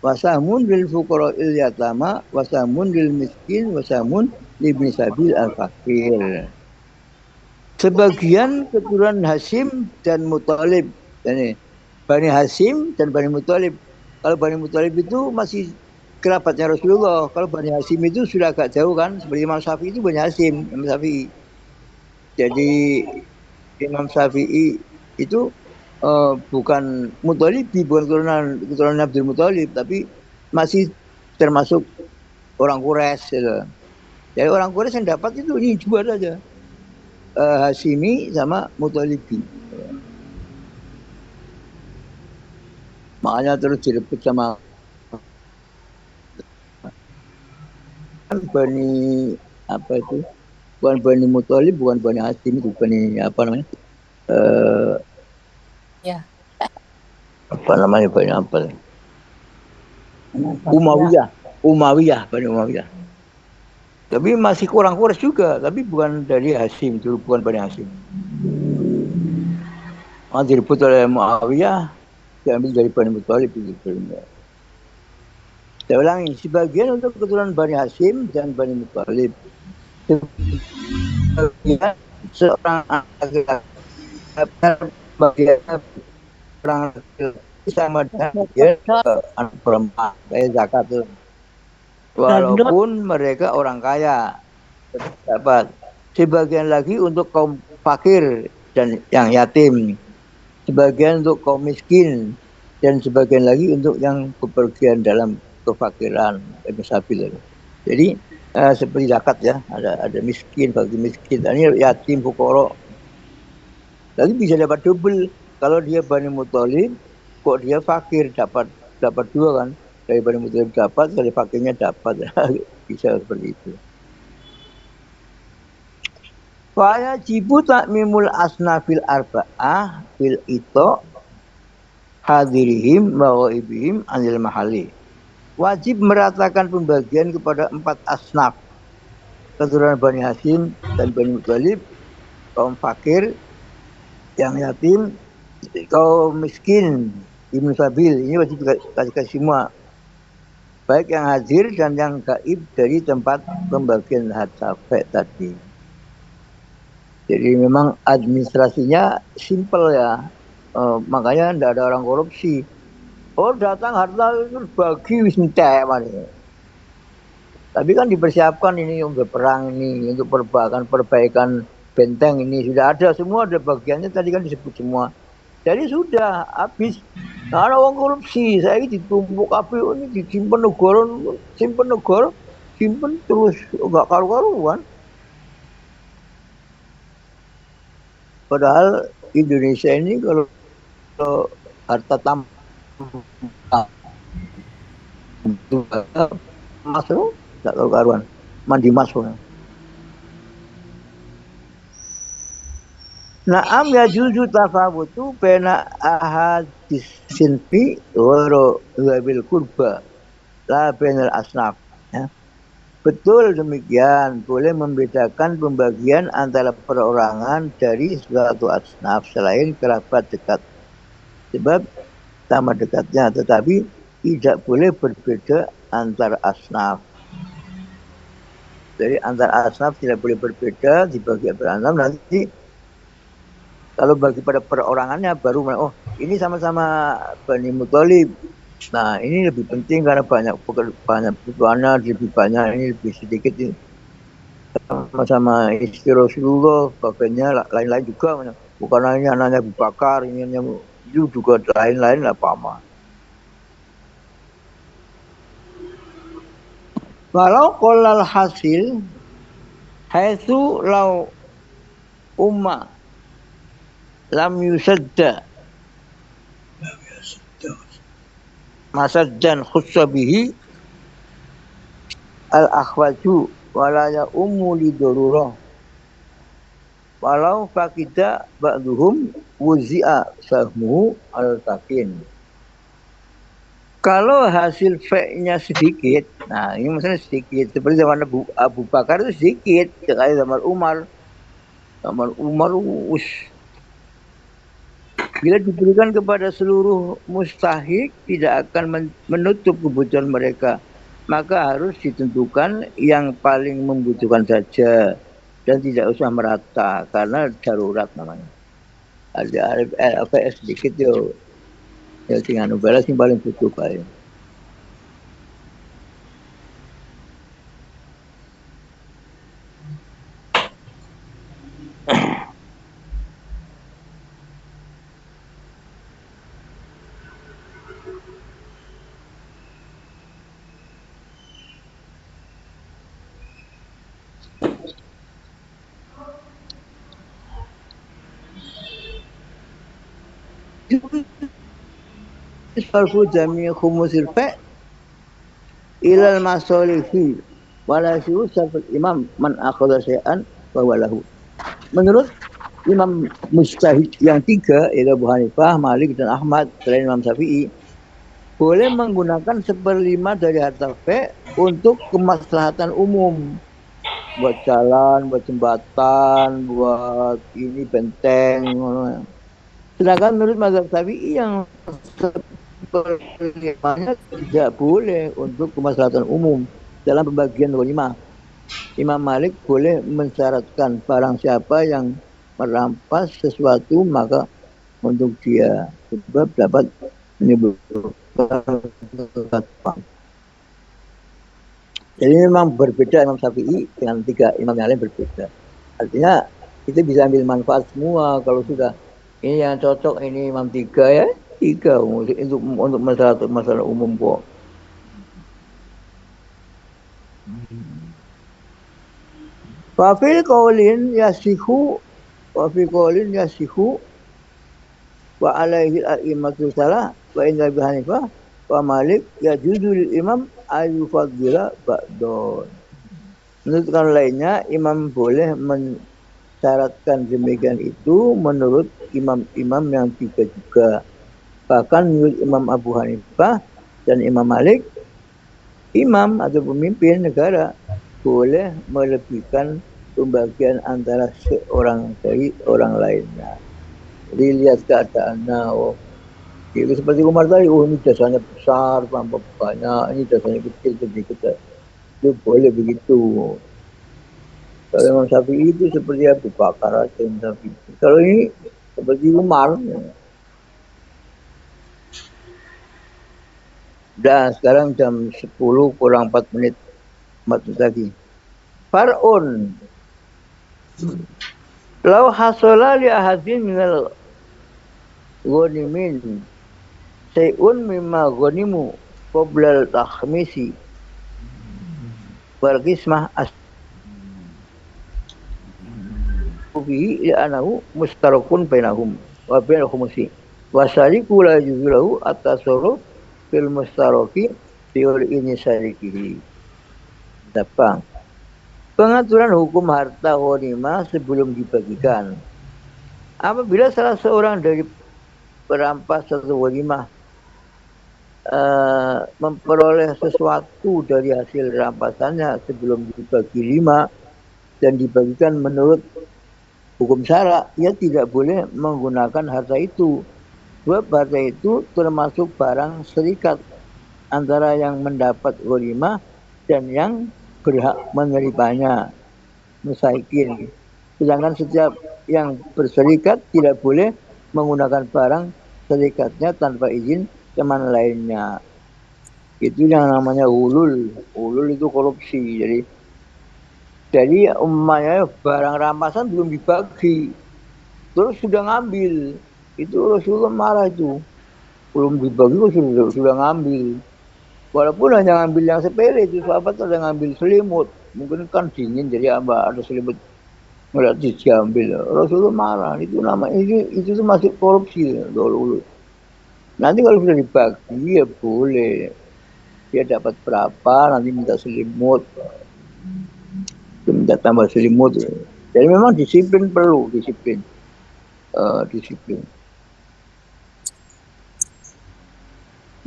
wasahmun lil fuqara'il yatama wasahmun lil miskin wasahmun libni sabil al fakir. Sebagian keturunan Hashim dan Muthalib, yani Bani Hashim dan Bani Muthalib. Kalau Bani Muthalib itu masih kerabatnya Rasulullah. Kalau Bani Hashim itu sudah agak jauh kan, seperti Imam Syafi'i itu Bani Hashim, Imam Syafi'i. Jadi Imam Syafi'i itu bukan Muthalibi, bukan keturunan Abdul Muthalib, tapi masih termasuk orang Quraisy. Gitu. Jadi orang Quraisy yang dapat itu ini dua saja, Hashimi sama Muthalibi. Makanya terus direbut sama Bani apa itu? Bukan Bani Muthalib, bukan Bani Hashim, itu Bani apa namanya? Ya. Apa namanya Bani apa? Umayyah, Bani Umayyah. Tapi masih kurang Quraisy juga, tapi bukan dari Hashim, dulu bukan Bani Hashim. Direbut oleh Muawiyah, diambil dari Bani Muthalib itu. Saya ulangi, sebagian untuk keturunan Bani Hashim dan Bani Muthalib. Sebagian seorang bagian orang sama dengan dia anak perempuan kayak zakat tuh. Walaupun mereka orang kaya dapat. Sebagian lagi untuk kaum fakir dan yang yatim. Sebagian untuk kaum miskin dan sebagian lagi untuk yang bepergian dalam kefakiran, sabil. Jadi seperti zakat ya, ada miskin, bagi miskin, ini yatim, fuqara. Lagi bisa dapat double. Kalau dia Bani Muthalib, kok dia fakir dapat dua kan? Dari Bani Muthalib dapat, dari fakirnya dapat. Bisa seperti itu. Faya jibu takmimul asnafil arba'ah bil ito hadirihim wa ghaibihim anil mahali. Wajib meratakan pembagian kepada 4 asnaf, keturunan Bani Hashim dan Bani Muthalib, kaum fakir, yang yatim, kaum miskin, ibnu sabil, ini wajib kasih semua, baik yang hadir dan yang gaib dari tempat pembagian hadzafek tadi. Jadi memang administrasinya simpel ya, makanya tidak ada orang korupsi. Oh datang harta itu bagi wisntek mana. Tapi kan dipersiapkan ini untuk perang ini, untuk perbaikan benteng ini sudah ada semua, ada bagiannya tadi kan disebut semua. Jadi sudah habis. Nah, ada uang korupsi, saya ini ditumpuk KPU ini disimpan negara, simpen terus enggak karu-karuan. Padahal Indonesia ini kalau harta tambah masuk tak tahu karuan mandi masuk. Naam ya juzu tafawutu bena ahadis sinfi waro bil kurba la benal asnaf. Ya. Betul demikian, boleh membedakan pembagian antara perorangan dari suatu asnaf selain kerabat dekat. Sebab sama dekatnya, tetapi tidak boleh berbeda antar asnaf. Jadi antar asnaf tidak boleh berbeda, dibagi per asnaf nanti kalau bagi pada perorangannya baru oh ini sama-sama Bani Muthalib. Nah ini lebih penting karena banyak kebutuhannya lebih banyak, ini lebih sedikit ini. Sama-sama istri Rasulullah, bagiannya lain-lain juga. Bukan hanya anaknya Abu Bakar, ini juga lain-lain lah pama. Walau kolal hasil, haitsu lau umma lam yusadda masaddan khussa bihi al akhwaju walaya ummu lidururah walau fakida ba'duhum wuzi'a sahmuhu al takin. Kalau hasil fe-nya sedikit, nah ini maksudnya sedikit seperti zaman Abu Bakar itu sedikit, sekali zaman Umar bila diberikan kepada seluruh mustahik tidak akan menutup kebutuhan mereka, maka harus ditentukan yang paling membutuhkan saja dan tidak usah merata karena darurat namanya. Ada LPS sedikit yo, ya tinggal novelas yang paling butuh kayak. Sarfu jami' khumusil fa' ilal masolifi wala sarful imam man akhadha syai'an wa walahu. Menurut Imam mujtahid yang tiga, yaitu Abu Hanifah, Malik dan Ahmad selain Imam Syafi'i, boleh menggunakan 1/5 dari harta fe untuk kemaslahatan umum, buat jalan, buat jembatan, buat ini benteng. Sedangkan menurut mazhab Syafi'i yang 1/5 tidak boleh untuk kemaslahatan umum dalam pembagian ghanimah. Imam Malik boleh mensyaratkan barang siapa yang merampas sesuatu maka untuk dia sebab dapat menimbulkan. Jadi memang berbeda Imam Syafi'i dengan tiga imam yang lain berbeda. Artinya kita bisa ambil manfaat semua kalau sudah ini yang cocok ini imam tiga ya tiga untuk masalah umum kok. Wafil qaulin yasihu wa alaihi al-immatu salah wa inna Abi Hanifah wa Malik yajuzu lil imam ayufadhila ba'don. Menurut kan lainnya imam boleh mensyaratkan demikian itu menurut imam-imam yang tiga juga. Bahkan menurut Imam Abu Hanifah dan Imam Malik, imam atau pemimpin negara boleh melebihkan pembagian antara seorang dari orang lainnya. Jadi lihat keadaannya, itu seperti Umar tadi, ini jasanya besar, banyak, ini jasanya kecil, sedikit. Itu boleh begitu. Kalau Imam Syafi'i itu seperti Abu Bakar atau Imam Syafi'i. Kalau ini seperti Umar. Dan sekarang jam 10 kurang 4 menit. 4 menit lagi. Far'un. Lau hasola li ahadin minal ghanimin say'un mimma ghanimu qoblal takhmisi wal qismah asbihi li'anahu mustarakun bainahum wa bainal khumusi wa syariku la yuzulahu at-tasarruf fil mustaraki teori ini syari'i. Apa? Pengaturan hukum harta ghanimah sebelum dibagikan. Apabila salah seorang dari perampas atau ghanimah memperoleh sesuatu dari hasil rampasannya sebelum dibagi 5 dan dibagikan menurut hukum syara, ia tidak boleh menggunakan harta itu. Sebab harta itu termasuk barang serikat antara yang mendapat ghanimah dan yang berhak menerimanya, musaikin. Sedangkan setiap yang berserikat tidak boleh menggunakan barang serikatnya tanpa izin teman lainnya. Itu yang namanya ulul. Ulul itu korupsi. Jadi umpamanya barang rampasan belum dibagi, terus sudah ngambil. Itu Rasulullah marah itu. Belum dibagi sudah ngambil. Walaupun hanya ngambil yang sepele, itu sahabat ada ngambil selimut. Mungkin kan dingin jadi ada selimut gratis diambil. Rasulullah marah. Itu namanya itu tuh masih korupsi dulu. Nanti kalau sudah dibagi ya boleh. Dia dapat berapa, nanti minta selimut. Minta tambah selimut. Jadi memang disiplin perlu, disiplin.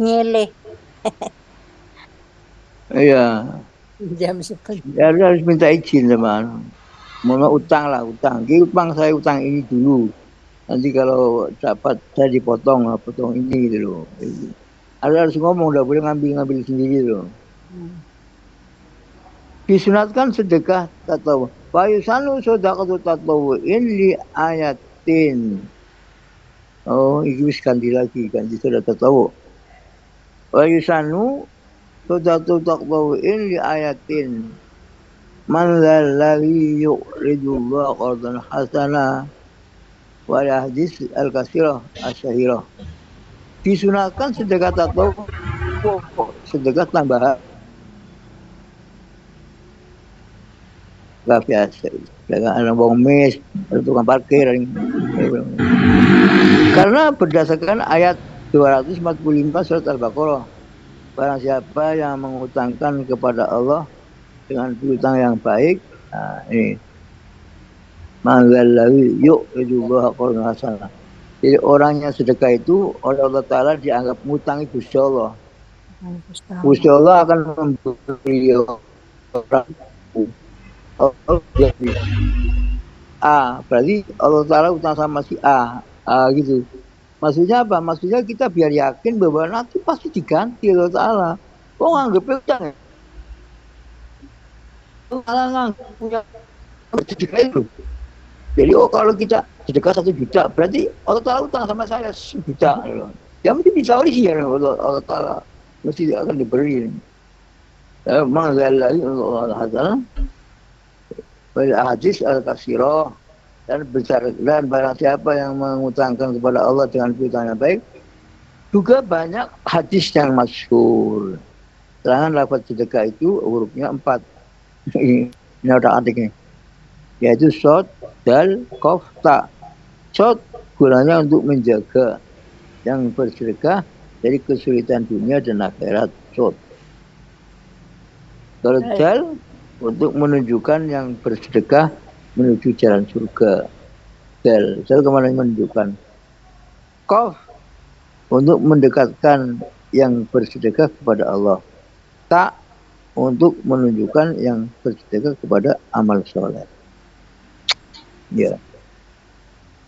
Ngele. Iya. Jam sepuluh. Ya, harus minta izin sama mau utang lah, utang. Saya utang ini dulu. Nanti kalau dapat saya potong ini gitu loh. Harus ngomong, udah boleh ngambil sendiri loh. Disunatkan sedekah tatawu. Wa yusanu sedekah tatawu'in li ayatin. Oh, ini wis ganti sudah tatawu. Wa yusanu sedekah tatawu'in li ayatin. Man lalladhi yuqridullah qardan hasana wa hadis al-kasirah asyahirah. Disunatkan sedekah tatawu, sedekah tambahan. Gak biasa. Ada bawang mes, ada tukang parkir. Karena berdasarkan ayat 245 surat Al-Baqarah, barang siapa yang mengutangkan kepada Allah dengan piutang yang baik, nah ini manggallawi yuk juga qardan hasanah. Jadi orang yang sedekah itu oleh Allah Ta'ala dianggap ngutangi Gusti Allah. Gusti Allah akan memberi orang A, berarti Allah Ta'ala utang sama si A, gitu. Maksudnya apa? Maksudnya kita biar yakin bahwa nanti pasti diganti Allah Ta'ala. Oh, anggap utang ya? Allah punya sedekah itu. Jadi kalau kita sedekah 1 juta, berarti Allah Ta'ala utang sama saya 1 juta. Ya mesti ditawari sih ya Allah Ta'ala. Mesti akan diberi. Manggalai Allah Ta'ala. Hadis al-kasirah, dan barang siapa yang mengutangkan kepada Allah dengan piutang yang baik. Juga banyak hadis yang masyhur. Terangan lafaz sedekah itu hurufnya 4. Ini ada adiknya. Yaitu shod, dal, kof, ta. Shod gunanya untuk menjaga yang bersedekah dari kesulitan dunia dan akhirat. Shod. Kalau dal untuk menunjukkan yang bersedekah menuju jalan surga. Dal kemana menunjukkan. Qaf untuk mendekatkan yang bersedekah kepada Allah. Ta untuk menunjukkan yang bersedekah kepada amal soleh. Ya.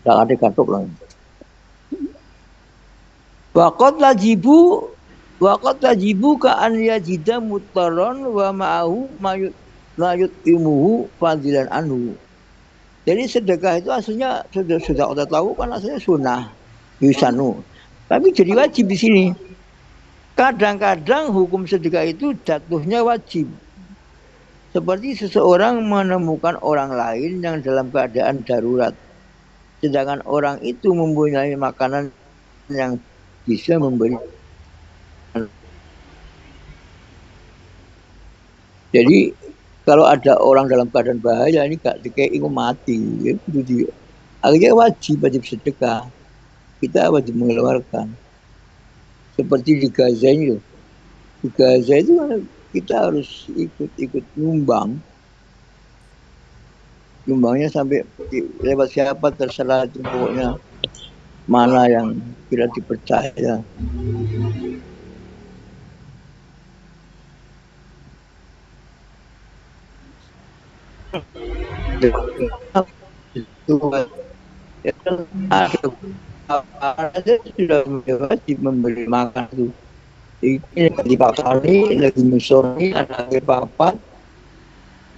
Tak ada katuk lah. Waqad tajibu ka an yajida mutaron wa ma'ahu mayut imuhu fadilan anhu. Jadi sedekah itu aslinya sudah kita tahu kan aslinya sunnah yusanu. Tapi jadi wajib di sini. Kadang-kadang hukum sedekah itu jatuhnya wajib. Seperti seseorang menemukan orang lain yang dalam keadaan darurat. Sedangkan orang itu mempunyai makanan yang bisa memberi. Jadi kalau ada orang dalam keadaan bahaya ini gak dikei mati, ya, itu akhirnya wajib sedekah. Kita wajib mengeluarkan. Seperti di Gaza ini loh. Di Gaza itu kan kita harus ikut nyumbang. Nyumbangnya sampai lewat siapa terserah itu pokoknya mana yang kira dipercaya. Itu ya kan ada sudah wajib memberi makan itu. Ini di Pakali lagi musoni ada lagi papat.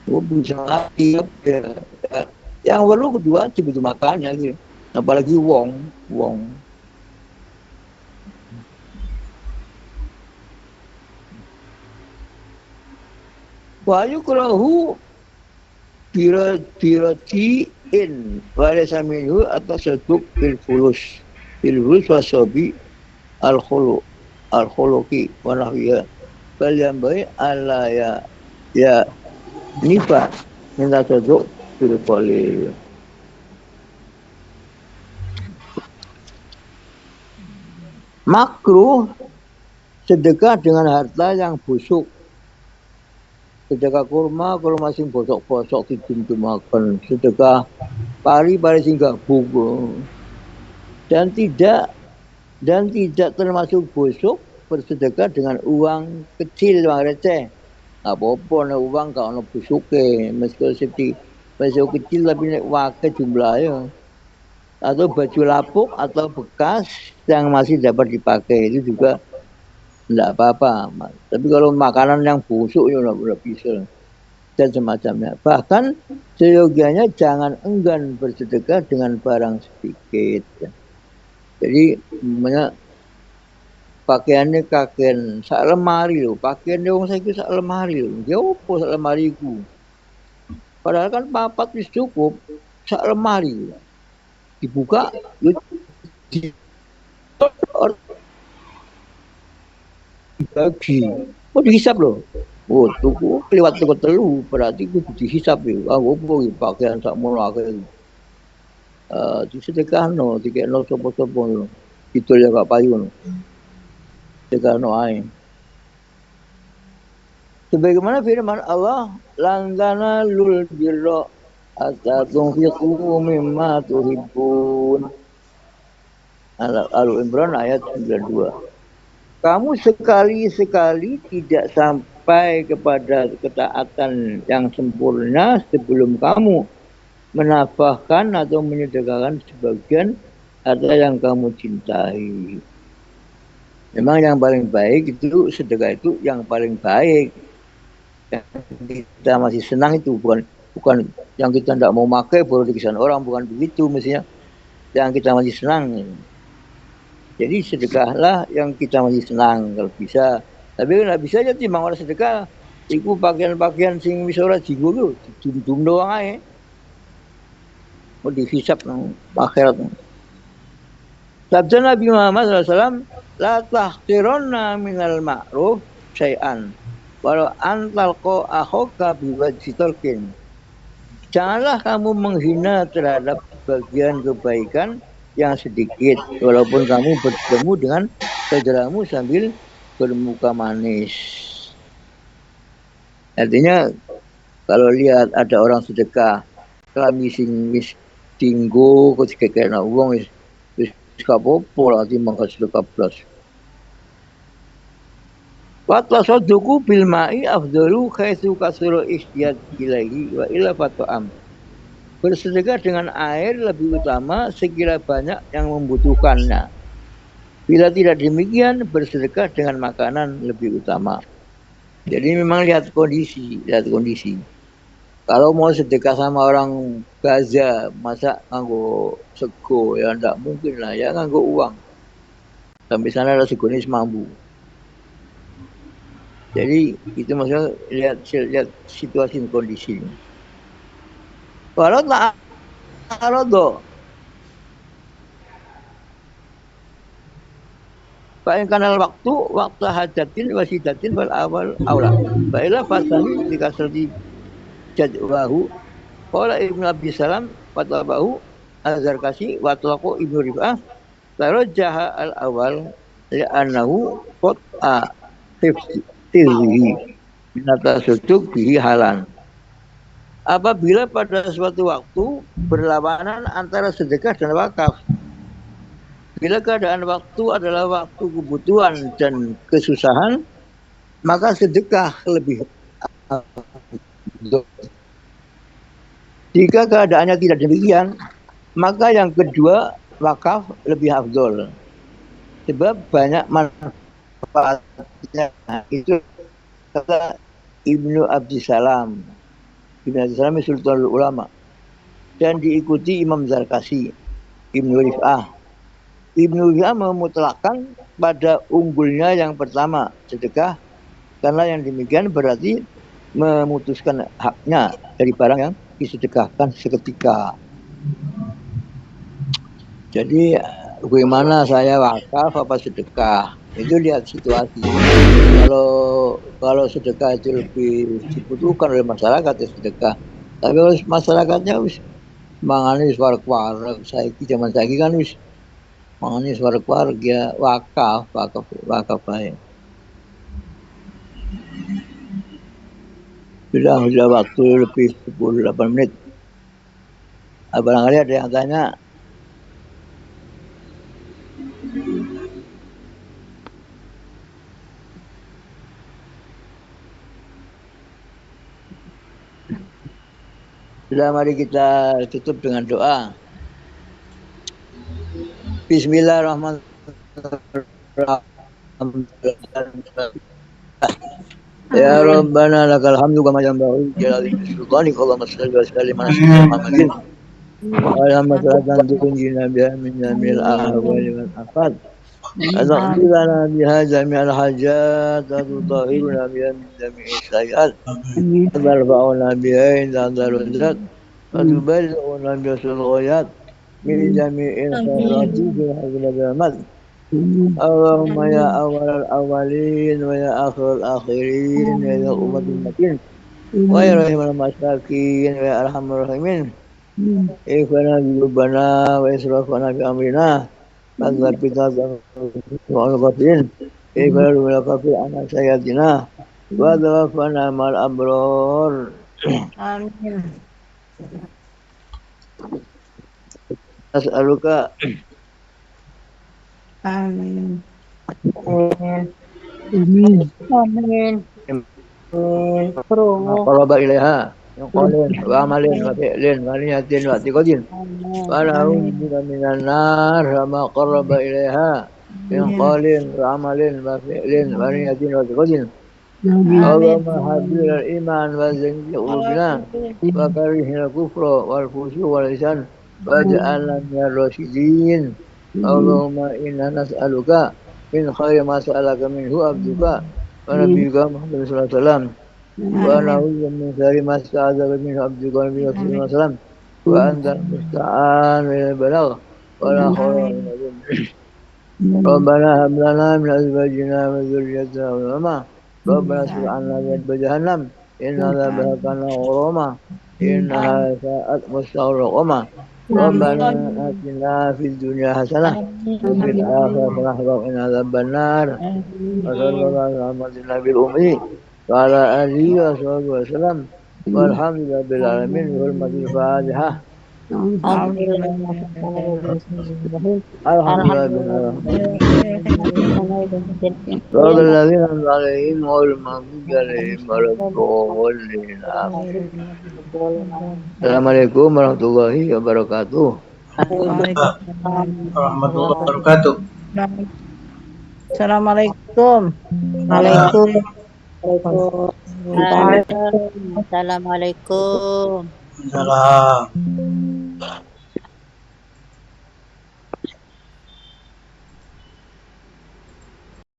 Bisa lagi ya. Yang perlu kedua butuh makannya gitu. Apalagi wong. Wa yukrahu birati'in walasa minhu atau seduk bil fulus wasabi al-khuluqi wa nahwiya bal yang baik ala ya nifa minta seduk bil qalil. Makruh sedekah dengan harta yang busuk. Sedekah kurma kalau masih bosok-bosok dimakan. Sedekah pari sing gabung. Dan tidak termasuk busuk bersedekah dengan uang kecil, uang receh. Apa-apa nek uang gak ono busuke, mesti seperti masuk kecil tapi nek wae jumlahnya. Atau baju lapuk atau bekas yang masih dapat dipakai itu juga tidak apa-apa. Tapi kalau makanan yang busuk ya udah bisa dan semacamnya. Bahkan seyogianya jangan enggan bersedekah dengan barang sedikit. Jadi pakaiannya kakek sak lemari loh. Pakaiannya orang saya sak lemari loh. Dia apa sak lemari ku? Padahal kan papat wis cukup sak lemari. Dibuka dibagi. Oh dihisap loh. Oh tuku lewat tuku telu berarti kudu dihisap ya. Aku apa pakaian sak mono akeh. Disedekahno, dikekno sapa-sapa ngono. Itu ya gak payu ngono. Sedekahno ae. Sebagaimana firman Allah, lan tanalul birra hatta tunfiqu mimma tuhibbun. Al-Imran ayat 92. Kamu sekali-sekali tidak sampai kepada ketaatan yang sempurna sebelum kamu menafkahkan atau menyedekahkan sebagian harta yang kamu cintai. Memang yang paling baik itu sedekah itu yang paling baik. Yang kita masih senang itu bukan yang kita tidak mau pakai baru dikasih orang, bukan begitu mestinya. Yang kita masih senang. Jadi sedekahlah yang kita masih senang kalau bisa. Tapi nggak bisa aja timbang orang sedekah. Iku pakaian-pakaian sing wis ora dienggo lho, didum doang ae. Mau dihisap nang akhirat. Sabda Nabi Muhammad SAW, la tahqironna minal ma'ruf syai'an. Walau antalqo akhoka biwajhi talqin. Janganlah kamu menghina terhadap bagian kebaikan yang sedikit, walaupun kamu bertemu dengan saudaramu sambil bermuka manis. Artinya kalau lihat ada orang sedekah, kami sing wis tinggu ketika kena uang wis kapopo lah timbang sedekah blas. Wa tasadduqu bil ma'i afdalu haitsu kasura ihtiyat ilaihi wa ila fat'am. Bersedekah dengan air lebih utama sekira banyak yang membutuhkannya. Bila tidak demikian, bersedekah dengan makanan lebih utama. Jadi memang lihat kondisi. Kalau mau sedekah sama orang Gaza, masa nganggo sego, ya enggak mungkin lah, ya nganggo uang. Sampai sana ada segonis mampu. Jadi itu maksudnya lihat situasi dan kondisi. Walau tak arado. Fa'in kanal waktu hajatin wasidatin wal awal aula. Baiklah fasani dikasrati jadwahu. Qala Ibnu Abi Salam fatabahu Az-Zarkasi wa talaqu Ibnu Rif'ah. Tarajjaha al-awal li'annahu qat'a hifzi tirhi binata suduk bihi halan. Apabila pada suatu waktu berlawanan antara sedekah dan wakaf. Bila keadaan waktu adalah waktu kebutuhan dan kesusahan, maka sedekah lebih afdol. Jika keadaannya tidak demikian, maka yang kedua wakaf lebih afdol. Sebab banyak manfaatnya. Itu kata Ibnu Abdissalam. Ibnu Abdissalam Sultanul Ulama. Dan diikuti Imam Zarkasi, Ibnu Rif'ah. Ibnu Rif'ah memutlakkan pada unggulnya yang pertama, sedekah. Karena yang demikian berarti memutuskan haknya dari barang yang disedekahkan seketika. Jadi bagaimana saya wakaf apa sedekah? Itu lihat situasi. Kalau sedekah itu lebih dibutuhkan oleh masyarakat ya sedekah. Tapi kalau masyarakatnya wis mangane wis wareg-wareg, saiki zaman saiki kan wis mangane wis wareg-wareg ya wakaf bae. Sudah waktu lebih 10-8 menit. Barangkali ada yang tanya. Sudah, mari kita tutup dengan doa. Bismillahirrahmanirrahim. Ya Rabbana lakal hamdu kama yanbaghi li jalali sultanik Allahumma shalli wa sallim ala sayyidina Muhammadin wa ala salatan tunjina biha min jamil ahwali wal afat. Astaghfir lana biha jami'al hajat wa tutahhiruna biha min jami'is sayyi'at. Tarfa'una biha inda darurat wa tuballighuna biha ghayat min jami'il khairati fi hadhihi al-amal. Allahumma ya awal al-awalin wa ya akhir al-akhirin wa ya umatul matin wa ya rahimul masakin wa ya arhamur rahimin. Ikhwana bilubana wa israfana bi amrina Azhar kita wa'al qafirin Ikhwana bilakafi anak sayyidina wa dhafana mal abror. Amin. As'aluka Amin. Amin. qaraba ilaiha yang qalin wa amalin wa fi'lin wa niyatin wa tiqadin wa na'udzu minan nar ma qaraba ilaiha yang qalin wa amalin wa fi'lin wa niyatin wa tiqadin. Allahumma habbil al-iman wa zayyinhu qulubana wa karihil kufra wal fusuq wal isyan waj'alna minar rasyidin. Allahumma inna nas'aluka min khairi ma sa'alaka minhu abduka wa nabiyyuka Muhammad sallallahu alaihi wasallam wa na'udzu min syarri ma sta'adzaka minhu abduka wa nabiyyuka sallallahu alaihi wasallam wa anta musta'an wa balagh wa la hawla wa la quwwata illa billah. Rabbana hab lana min azwajina wa dhurriyyatina qurrata Rabbana asrif 'anna min jahannam inna 'adzabaha kana ghurama innaha sa'at mustaqarra. Rabbana atina fid dunya hasanah wa fil akhirati hasanah wa qina adzabannar. Wa sallallahu ala nabiyil ummi wa ala alihi wa sahbihi wa sallam. Walhamdulillahi rabbil alamin. Bi hurmatil Fatihah. Alhamdulillah. Qala alladzina alaihim wal maghdubi alaihim waladdallin. Assalamualaikum warahmatullahi wabarakatuh. Warahmatullahi wabarakatuh. Assalamualaikum. Assalamualaikum. Salam.